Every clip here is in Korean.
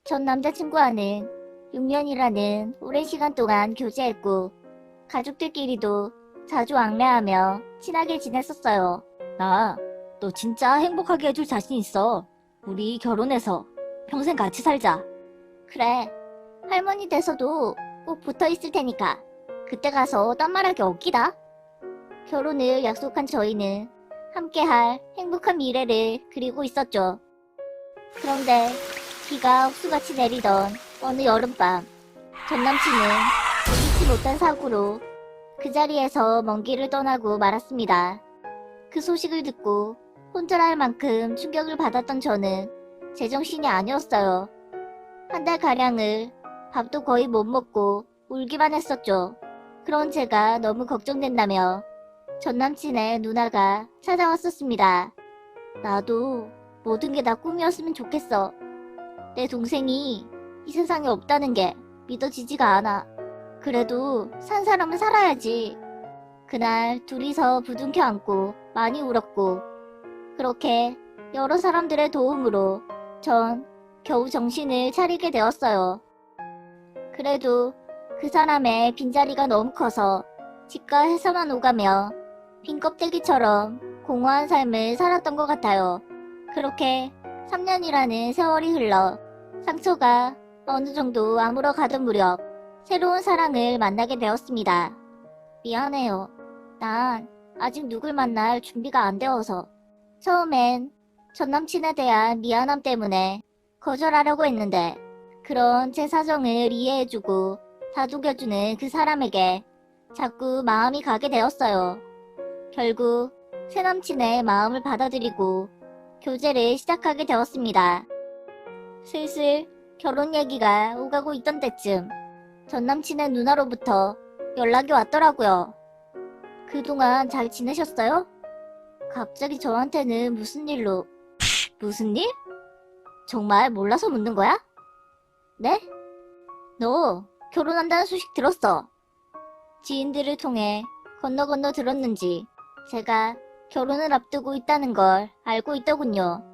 전 남자친구와는 6년이라는 오랜 시간 동안 교제했고 가족들끼리도 자주 왕래하며 친하게 지냈었어요. 너 진짜 행복하게 해줄 자신 있어. 우리 결혼해서 평생 같이 살자. 그래, 할머니 돼서도 꼭 붙어 있을 테니까 그때 가서 딴 말하기 없기다. 결혼을 약속한 저희는 함께할 행복한 미래를 그리고 있었죠. 그런데 비가 옥수같이 내리던 어느 여름밤, 전 남친은 예기치 못한 사고로 그 자리에서 먼 길을 떠나고 말았습니다. 그 소식을 듣고 혼절할 만큼 충격을 받았던 저는 제정신이 아니었어요. 한 달가량을 밥도 거의 못 먹고 울기만 했었죠. 그런 제가 너무 걱정된다며 전 남친의 누나가 찾아왔었습니다. 나도 모든 게 다 꿈이었으면 좋겠어. 내 동생이 이 세상에 없다는 게 믿어지지가 않아. 그래도 산 사람은 살아야지. 그날 둘이서 부둥켜 안고 많이 울었고 그렇게 여러 사람들의 도움으로 전 겨우 정신을 차리게 되었어요. 그래도 그 사람의 빈자리가 너무 커서 집과 회사만 오가며 빈 껍데기처럼 공허한 삶을 살았던 것 같아요. 그렇게 3년이라는 세월이 흘러 상처가 어느 정도 아물어 가던 무렵 새로운 사랑을 만나게 되었습니다. 미안해요. 난 아직 누굴 만날 준비가 안 되어서. 처음엔 전 남친에 대한 미안함 때문에 거절하려고 했는데 그런 제 사정을 이해해주고 다독여주는 그 사람에게 자꾸 마음이 가게 되었어요. 결국 새 남친의 마음을 받아들이고 교제를 시작하게 되었습니다. 슬슬 결혼 얘기가 오가고 있던 때쯤 전 남친의 누나로부터 연락이 왔더라고요. 그동안 잘 지내셨어요? 갑자기 저한테는 무슨 일로... 무슨 일? 정말 몰라서 묻는 거야? 네? 너 결혼한다는 소식 들었어. 지인들을 통해 건너 들었는지 제가 결혼을 앞두고 있다는 걸 알고 있더군요.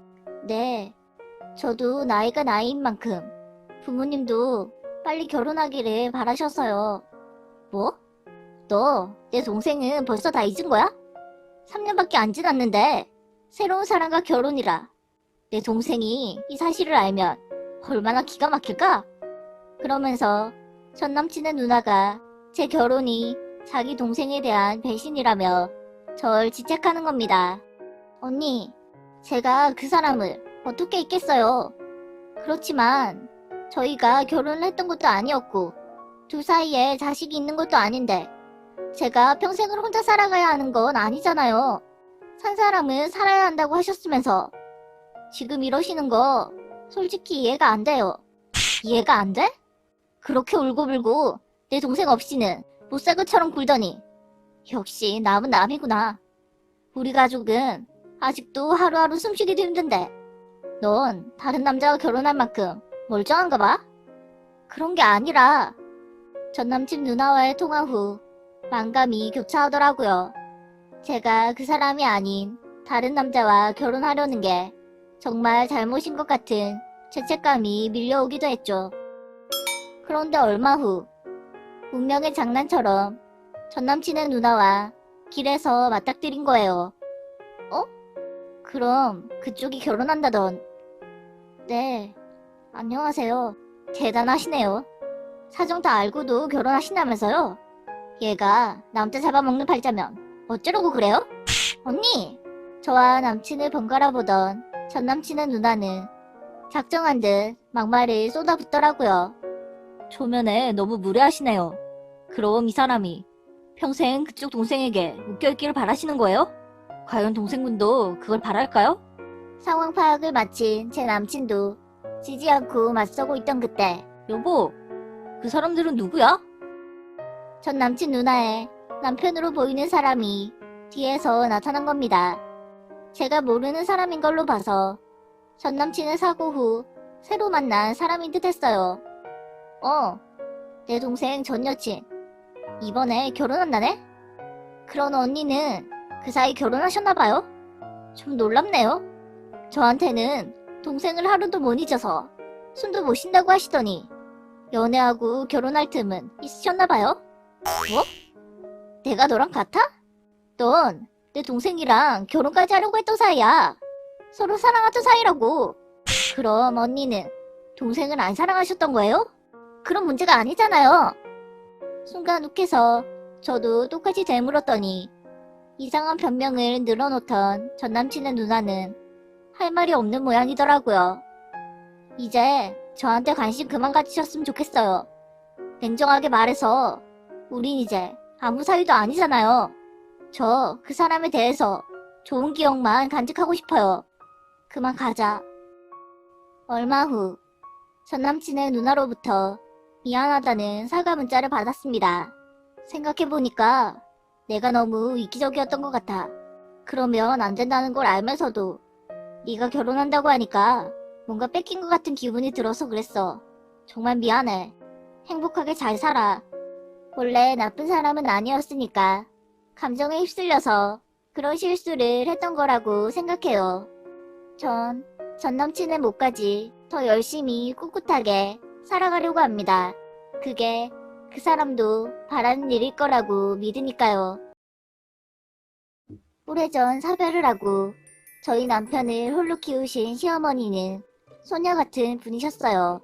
네, 저도 나이가 나이인 만큼 부모님도 빨리 결혼하기를 바라셔서요. 뭐? 너 내 동생은 벌써 다 잊은 거야? 3년밖에 안 지났는데 새로운 사람과 결혼이라. 내 동생이 이 사실을 알면 얼마나 기가 막힐까? 그러면서 전 남친의 누나가 제 결혼이 자기 동생에 대한 배신이라며 절 지책하는 겁니다. 언니, 제가 그 사람을 어떻게 잊겠어요? 그렇지만 저희가 결혼을 했던 것도 아니었고 둘 사이에 자식이 있는 것도 아닌데 제가 평생을 혼자 살아가야 하는 건 아니잖아요. 산 사람은 살아야 한다고 하셨으면서 지금 이러시는 거 솔직히 이해가 안 돼요. 이해가 안 돼? 그렇게 울고불고 내 동생 없이는 못 살 것처럼 굴더니 역시 남은 남이구나. 우리 가족은 아직도 하루하루 숨쉬기도 힘든데 넌 다른 남자와 결혼할 만큼 멀쩡한가 봐? 그런 게 아니라 전 남친 누나와의 통화 후 만감이 교차하더라고요. 제가 그 사람이 아닌 다른 남자와 결혼하려는 게 정말 잘못인 것 같은 죄책감이 밀려오기도 했죠. 그런데 얼마 후 운명의 장난처럼 전 남친의 누나와 길에서 맞닥뜨린 거예요. 어? 그럼 그쪽이 결혼한다던. 네, 안녕하세요. 대단하시네요. 사정 다 알고도 결혼하신다면서요? 얘가 남자 잡아먹는 팔자면 어쩌려고 그래요? 언니! 저와 남친을 번갈아 보던 전 남친의 누나는 작정한 듯 막말을 쏟아붓더라고요. 초면에 너무 무례하시네요. 그럼 이 사람이 평생 그쪽 동생에게 묶여있기를 바라시는 거예요? 과연 동생분도 그걸 바랄까요? 상황 파악을 마친 제 남친도 지지 않고 맞서고 있던 그때 여보, 그 사람들은 누구야? 전 남친 누나의 남편으로 보이는 사람이 뒤에서 나타난 겁니다. 제가 모르는 사람인 걸로 봐서 전 남친의 사고 후 새로 만난 사람인 듯 했어요. 내 동생 전 여친 이번에 결혼한다네? 그런 언니는 그 사이 결혼하셨나봐요? 좀 놀랍네요. 저한테는 동생을 하루도 못 잊어서 숨도 못 쉰다고 하시더니 연애하고 결혼할 틈은 있으셨나봐요? 뭐? 내가 너랑 같아? 넌 내 동생이랑 결혼까지 하려고 했던 사이야. 서로 사랑하던 사이라고. 그럼 언니는 동생을 안 사랑하셨던 거예요? 그런 문제가 아니잖아요. 순간 욱해서 저도 똑같이 되물었더니 이상한 변명을 늘어놓던 전남친의 누나는 할 말이 없는 모양이더라고요. 이제 저한테 관심 그만 가지셨으면 좋겠어요. 냉정하게 말해서 우린 이제 아무 사이도 아니잖아요. 저 그 사람에 대해서 좋은 기억만 간직하고 싶어요. 그만 가자. 얼마 후 전남친의 누나로부터 미안하다는 사과 문자를 받았습니다. 생각해보니까 내가 너무 이기적이었던 것 같아. 그러면 안 된다는 걸 알면서도 네가 결혼한다고 하니까 뭔가 뺏긴 것 같은 기분이 들어서 그랬어. 정말 미안해. 행복하게 잘 살아. 원래 나쁜 사람은 아니었으니까 감정에 휩쓸려서 그런 실수를 했던 거라고 생각해요. 전 남친의 몫까지 더 열심히 꿋꿋하게 살아가려고 합니다. 그게 그 사람도 바라는 일일 거라고 믿으니까요. 오래전 사별을 하고 저희 남편을 홀로 키우신 시어머니는 소녀 같은 분이셨어요.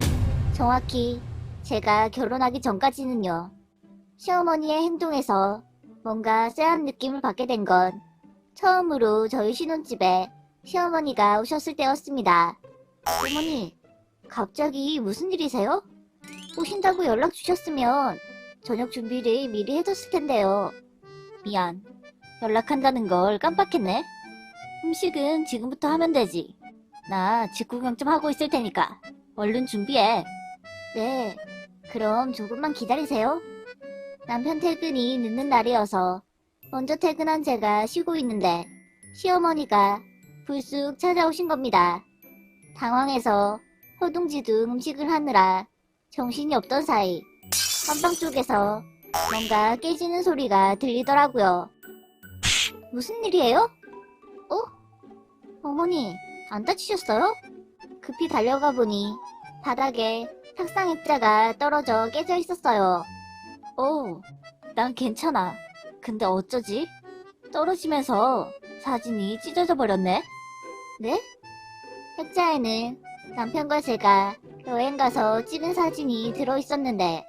정확히 제가 결혼하기 전까지는요. 시어머니의 행동에서 뭔가 쎄한 느낌을 받게 된 건 처음으로 저희 신혼집에 시어머니가 오셨을 때였습니다. 어머니, 갑자기 무슨 일이세요? 오신다고 연락 주셨으면 저녁 준비를 미리 해뒀을 텐데요. 미안. 연락한다는 걸 깜빡했네. 음식은 지금부터 하면 되지. 나 집 구경 좀 하고 있을 테니까 얼른 준비해. 네, 그럼 조금만 기다리세요. 남편 퇴근이 늦는 날이어서 먼저 퇴근한 제가 쉬고 있는데 시어머니가 불쑥 찾아오신 겁니다. 당황해서 허둥지둥 음식을 하느라 정신이 없던 사이 안방 쪽에서 뭔가 깨지는 소리가 들리더라고요. 무슨 일이에요? 어머니, 안 다치셨어요? 급히 달려가 보니 바닥에 탁상 액자가 떨어져 깨져 있었어요. 난 괜찮아. 근데 어쩌지? 떨어지면서 사진이 찢어져 버렸네? 네? 액자에는 남편과 제가 여행 가서 찍은 사진이 들어있었는데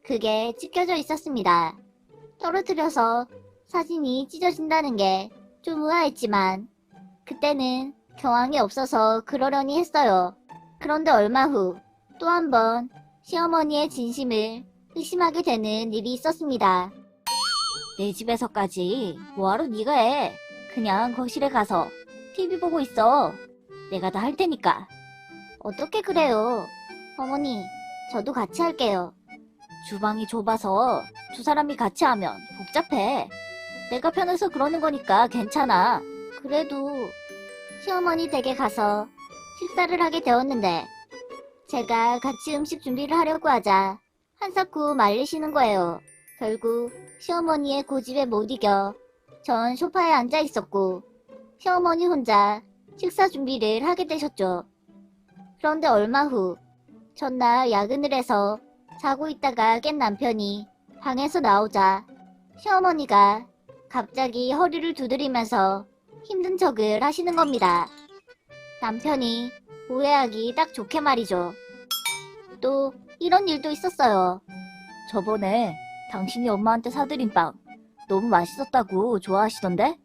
그게 찢겨져 있었습니다. 떨어뜨려서 사진이 찢어진다는 게 좀 의아했지만 그때는 경황이 없어서 그러려니 했어요. 그런데 얼마 후 또 한 번 시어머니의 진심을 의심하게 되는 일이 있었습니다. 내 집에서까지 뭐하러 네가 해? 그냥 거실에 가서 TV 보고 있어. 내가 다 할 테니까. 어떻게 그래요? 어머니, 저도 같이 할게요. 주방이 좁아서 두 사람이 같이 하면 복잡해. 내가 편해서 그러는 거니까 괜찮아. 그래도 시어머니 댁에 가서 식사를 하게 되었는데 제가 같이 음식 준비를 하려고 하자 한사코 말리시는 거예요. 결국 시어머니의 고집에 못 이겨 전 소파에 앉아 있었고 시어머니 혼자 식사 준비를 하게 되셨죠. 그런데 얼마 후 전날 야근을 해서 자고 있다가 깬 남편이 방에서 나오자 시어머니가 갑자기 허리를 두드리면서 힘든 척을 하시는 겁니다. 남편이 오해하기 딱 좋게 말이죠. 또 이런 일도 있었어요. 저번에 당신이 엄마한테 사드린 빵 너무 맛있었다고 좋아하시던데?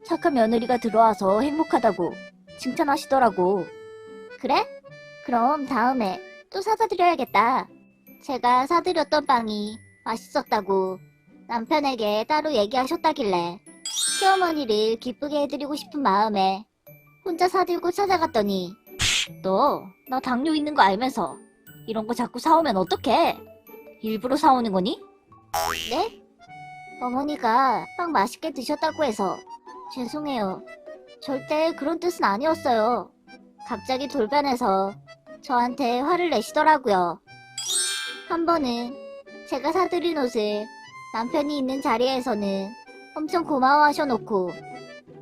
착한 며느리가 들어와서 행복하다고 칭찬하시더라고. 그래? 그럼 다음에 또 사다 드려야겠다. 제가 사드렸던 빵이 맛있었다고 남편에게 따로 얘기하셨다길래 시어머니를 기쁘게 해드리고 싶은 마음에 혼자 사들고 찾아갔더니 너 나 당뇨 있는 거 알면서 이런 거 자꾸 사오면 어떡해? 일부러 사오는 거니? 네? 어머니가 빵 맛있게 드셨다고 해서 죄송해요. 절대 그런 뜻은 아니었어요. 갑자기 돌변해서 저한테 화를 내시더라고요. 한 번은 제가 사드린 옷을 남편이 있는 자리에서는 엄청 고마워하셔놓고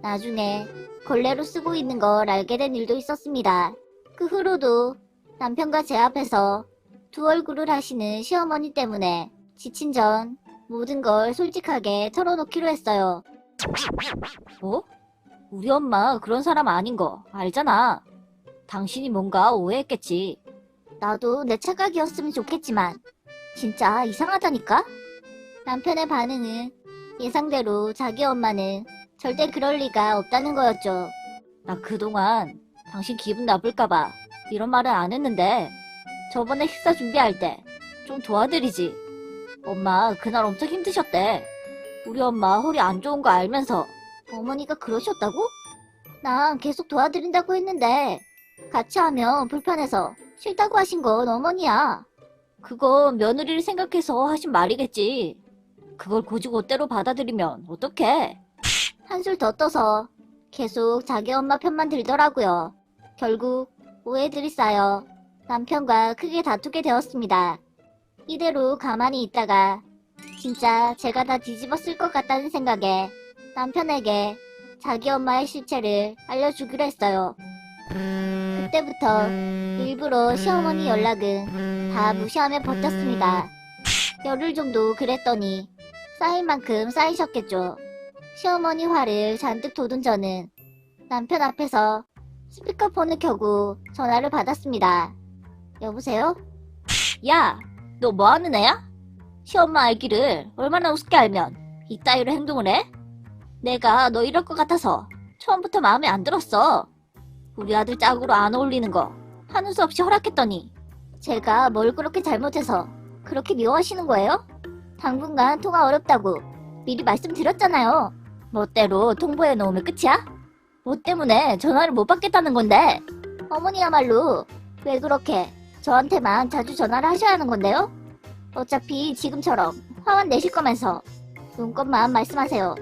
나중에 걸레로 쓰고 있는 걸 알게 된 일도 있었습니다. 그 후로도 남편과 제 앞에서 두 얼굴을 하시는 시어머니 때문에 지친 전 모든 걸 솔직하게 털어놓기로 했어요. 뭐? 우리 엄마 그런 사람 아닌 거 알잖아. 당신이 뭔가 오해했겠지. 나도 내 착각이었으면 좋겠지만 진짜 이상하다니까? 남편의 반응은 예상대로 자기 엄마는 절대 그럴 리가 없다는 거였죠. 나 그동안 당신 기분 나쁠까봐 이런 말은 안 했는데 저번에 식사 준비할 때 좀 도와드리지. 엄마 그날 엄청 힘드셨대. 우리 엄마 허리 안 좋은 거 알면서. 어머니가 그러셨다고? 난 계속 도와드린다고 했는데 같이 하면 불편해서 싫다고 하신 건 어머니야. 그건 며느리를 생각해서 하신 말이겠지. 그걸 곧이곧대로 받아들이면 어떡해. 한술 더 떠서 계속 자기 엄마 편만 들더라고요. 결국 오해들이 쌓여 남편과 크게 다투게 되었습니다. 이대로 가만히 있다가 진짜 제가 다 뒤집었을 것 같다는 생각에 남편에게 자기 엄마의 실체를 알려주기로 했어요. 그때부터 일부러 시어머니 연락은 다 무시하며 버텼습니다. 열흘 정도 그랬더니 쌓일 만큼 쌓이셨겠죠. 시어머니 화를 잔뜩 돋은 저는 남편 앞에서 스피커폰을 켜고 전화를 받았습니다. 여보세요? 야, 너 뭐하는 애야? 시엄마 알기를 얼마나 우습게 알면 이따위로 행동을 해? 내가 너 이럴 것 같아서 처음부터 마음에 안 들었어. 우리 아들 짝으로 안 어울리는 거 하는 수 없이 허락했더니 제가 뭘 그렇게 잘못해서 그렇게 미워하시는 거예요? 당분간 통화 어렵다고 미리 말씀드렸잖아요. 멋대로 통보해 놓으면 끝이야? 뭐 때문에 전화를 못 받겠다는 건데? 어머니야말로 왜 그렇게 저한테만 자주 전화를 하셔야 하는 건데요? 어차피 지금처럼 화만 내실 거면서 용건만 말씀하세요.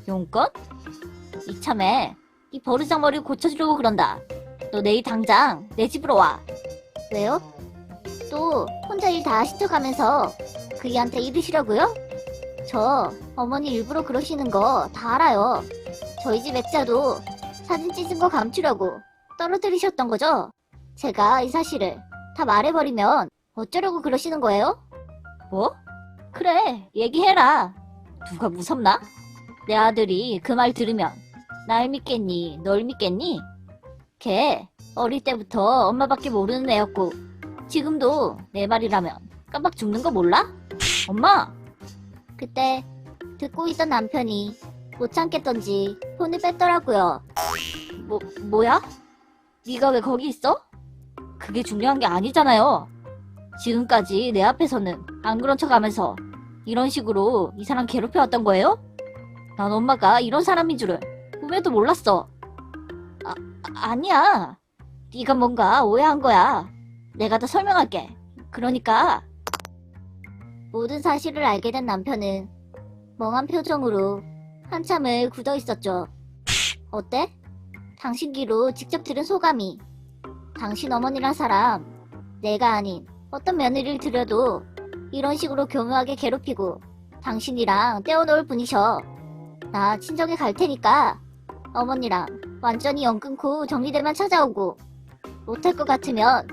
용건? 이참에 이 버르장머리 고쳐주려고 그런다. 너 내일 당장 내 집으로 와. 왜요? 또 혼자 일 다 하신 척하면서 그이한테 이르시려고요? 저 어머니 일부러 그러시는 거 다 알아요. 저희 집 액자도 사진 찢은 거 감추려고 떨어뜨리셨던 거죠? 제가 이 사실을 다 말해버리면 어쩌려고 그러시는 거예요? 뭐? 그래, 얘기해라. 누가 무섭나? 내 아들이 그 말 들으면 날 믿겠니? 널 믿겠니? 걔 어릴 때부터 엄마밖에 모르는 애였고 지금도 내 말이라면 깜빡 죽는 거 몰라? 엄마! 그때 듣고 있던 남편이 못 참겠던지 폰을 뺐더라고요. 뭐야? 네가 왜 거기 있어? 그게 중요한 게 아니잖아요. 지금까지 내 앞에서는 안 그런 척하면서 이런 식으로 이 사람 괴롭혀왔던 거예요? 난 엄마가 이런 사람인 줄은 꿈에도 몰랐어. 아니야. 네가 뭔가 오해한 거야. 내가 다 설명할게. 그러니까 모든 사실을 알게 된 남편은 멍한 표정으로 한참을 굳어 있었죠. 어때? 당신 귀로 직접 들은 소감이. 당신 어머니란 사람, 내가 아닌 어떤 며느리를 들여도 이런 식으로 교묘하게 괴롭히고 당신이랑 떼어놓을 분이셔. 나 친정에 갈 테니까 어머니랑 완전히 연 끊고 정리되면 찾아오고 못할 것 같으면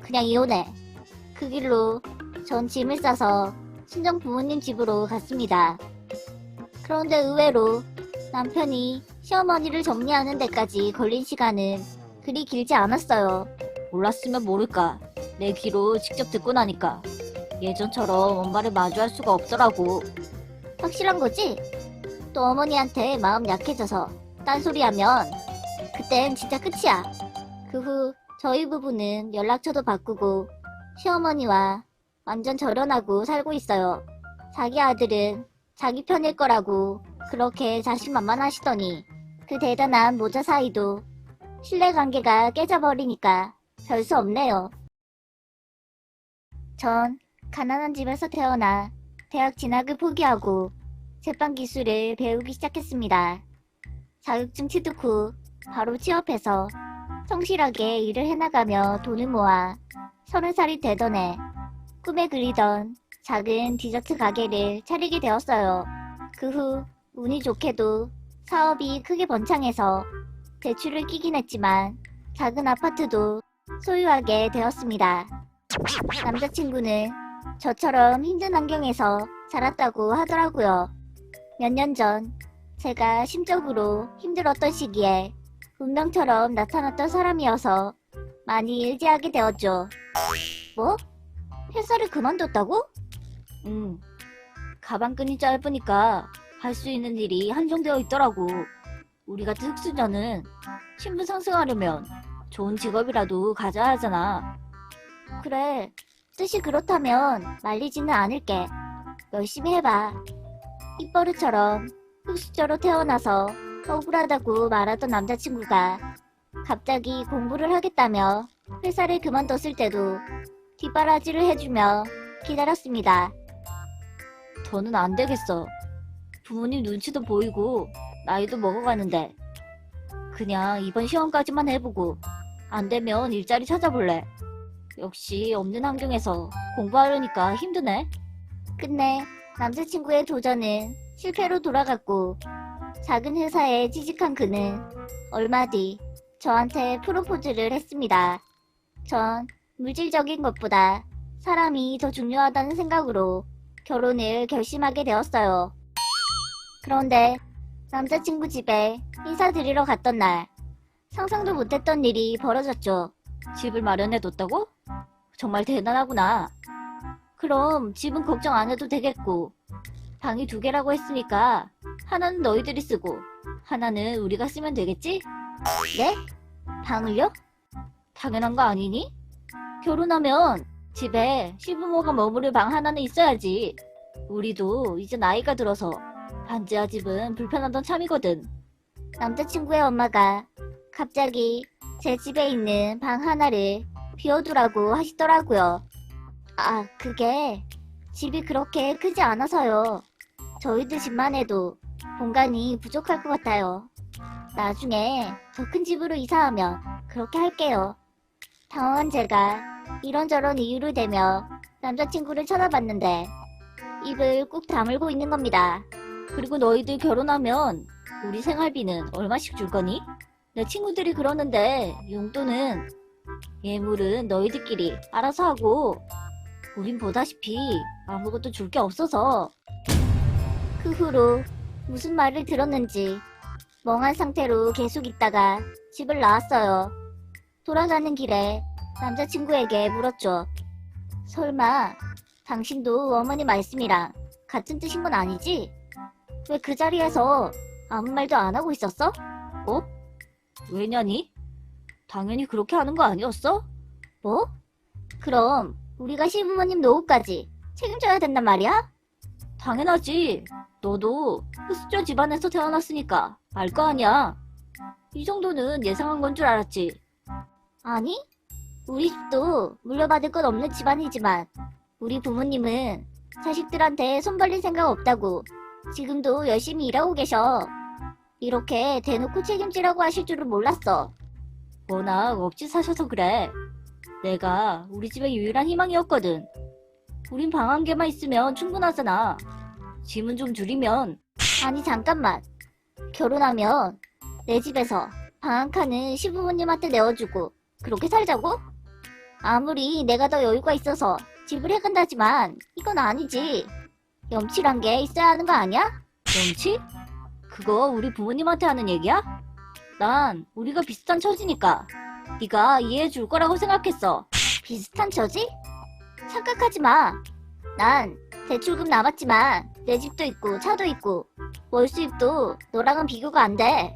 그냥 이혼해. 그 길로 전 짐을 싸서 친정 부모님 집으로 갔습니다. 그런데 의외로 남편이 시어머니를 정리하는 데까지 걸린 시간은 그리 길지 않았어요. 몰랐으면 모를까. 내 귀로 직접 듣고 나니까 예전처럼 엄마를 마주할 수가 없더라고. 확실한 거지? 또 어머니한테 마음 약해져서 딴소리하면 그땐 진짜 끝이야. 그 후 저희 부부는 연락처도 바꾸고 시어머니와 완전 절연하고 살고 있어요. 자기 아들은 자기 편일 거라고 그렇게 자신만만하시더니 그 대단한 모자 사이도 신뢰관계가 깨져버리니까 별 수 없네요. 전 가난한 집에서 태어나 대학 진학을 포기하고 제빵 기술을 배우기 시작했습니다. 자격증 취득 후 바로 취업해서 성실하게 일을 해나가며 돈을 모아 30살이 되던 해 꿈에 그리던 작은 디저트 가게를 차리게 되었어요. 그 후 운이 좋게도 사업이 크게 번창해서 대출을 끼긴 했지만 작은 아파트도 소유하게 되었습니다. 남자친구는 저처럼 힘든 환경에서 자랐다고 하더라고요. 몇 년 전 제가 심적으로 힘들었던 시기에 운명처럼 나타났던 사람이어서 많이 의지하게 되었죠. 뭐? 회사를 그만뒀다고? 가방끈이 짧으니까 할 수 있는 일이 한정되어 있더라고. 우리 같은 흑수저는 신분 상승하려면 좋은 직업이라도 가져야 하잖아. 그래, 뜻이 그렇다면 말리지는 않을게. 열심히 해봐. 입버릇처럼 흑수저로 태어나서 억울하다고 말하던 남자친구가 갑자기 공부를 하겠다며 회사를 그만뒀을 때도 뒷바라지를 해주며 기다렸습니다. 더는 안 되겠어. 부모님 눈치도 보이고 나이도 먹어가는데 그냥 이번 시험까지만 해보고 안 되면 일자리 찾아볼래. 역시 없는 환경에서 공부하려니까 힘드네. 끝내 남자친구의 도전은 실패로 돌아갔고 작은 회사에 취직한 그는 얼마 뒤 저한테 프로포즈를 했습니다. 전 물질적인 것보다 사람이 더 중요하다는 생각으로 결혼을 결심하게 되었어요. 그런데 남자친구 집에 인사드리러 갔던 날 상상도 못했던 일이 벌어졌죠. 집을 마련해뒀다고? 정말 대단하구나. 그럼 집은 걱정 안 해도 되겠고 방이 2개라고 했으니까 하나는 너희들이 쓰고 하나는 우리가 쓰면 되겠지? 네? 방을요? 당연한 거 아니니? 결혼하면 집에 시부모가 머무를 방 하나는 있어야지. 우리도 이제 나이가 들어서 반지하 집은 불편하던 참이거든. 남자친구의 엄마가 갑자기 제 집에 있는 방 하나를 비워두라고 하시더라고요. 아, 그게 집이 그렇게 크지 않아서요. 저희들 집만 해도 공간이 부족할 것 같아요. 나중에 더 큰 집으로 이사하면 그렇게 할게요. 당황한 제가 이런저런 이유를 대며 남자친구를 쳐다봤는데 입을 꾹 다물고 있는 겁니다. 그리고 너희들 결혼하면 우리 생활비는 얼마씩 줄 거니? 내 친구들이 그러는데 용돈은 예물은 너희들끼리 알아서 하고 우린 보다시피 아무것도 줄 게 없어서. 그 후로 무슨 말을 들었는지 멍한 상태로 계속 있다가 집을 나왔어요. 돌아가는 길에 남자친구에게 물었죠. 설마 당신도 어머니 말씀이랑 같은 뜻인 건 아니지? 왜 그 자리에서 아무 말도 안 하고 있었어? 어? 왜냐니? 당연히 그렇게 하는 거 아니었어? 뭐? 그럼 우리가 시부모님 노후까지 책임져야 된단 말이야? 당연하지. 너도 흑수저 집안에서 태어났으니까 알 거 아니야. 이 정도는 예상한 건 줄 알았지. 아니, 우리 집도 물려받을 건 없는 집안이지만 우리 부모님은 자식들한테 손 벌릴 생각 없다고 지금도 열심히 일하고 계셔. 이렇게 대놓고 책임지라고 하실 줄은 몰랐어. 워낙 억지 사셔서 그래. 내가 우리 집의 유일한 희망이었거든. 우린 방 1개만 있으면 충분하잖아. 짐은 좀 줄이면. 아니 잠깐만. 결혼하면 내 집에서 방 1칸은 시부모님한테 내어주고 그렇게 살자고? 아무리 내가 더 여유가 있어서 집을 해간다지만 이건 아니지. 염치란 게 있어야 하는 거 아니야? 염치? 그거 우리 부모님한테 하는 얘기야? 난 우리가 비슷한 처지니까 네가 이해해 줄 거라고 생각했어. 비슷한 처지? 착각하지 마. 난 대출금 남았지만 내 집도 있고 차도 있고 월 수입도 너랑은 비교가 안 돼.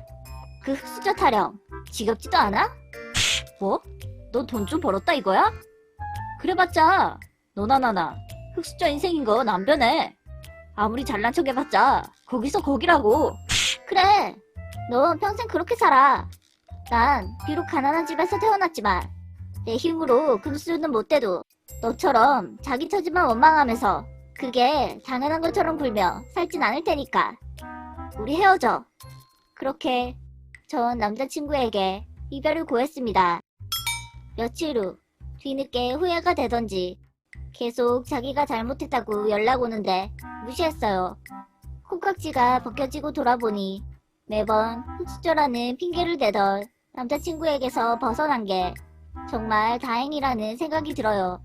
그 흑수저 타령 지겹지도 않아? 뭐? 너 돈 좀 벌었다 이거야? 그래봤자 너나 나나 흑수저 인생인 건 안 변해. 아무리 잘난 척 해봤자 거기서 거기라고. 그래. 넌 평생 그렇게 살아. 난 비록 가난한 집에서 태어났지만 내 힘으로 금수저는 못 돼도 너처럼 자기 처지만 원망하면서 그게 당연한 것처럼 굴며 살진 않을 테니까. 우리 헤어져. 그렇게 전 남자친구에게 이별을 고했습니다. 며칠 후 뒤늦게 후회가 되던지 계속 자기가 잘못했다고 연락 오는데 무시했어요. 콩깍지가 벗겨지고 돌아보니 매번 흑수저라는 핑계를 대던 남자친구에게서 벗어난 게 정말 다행이라는 생각이 들어요.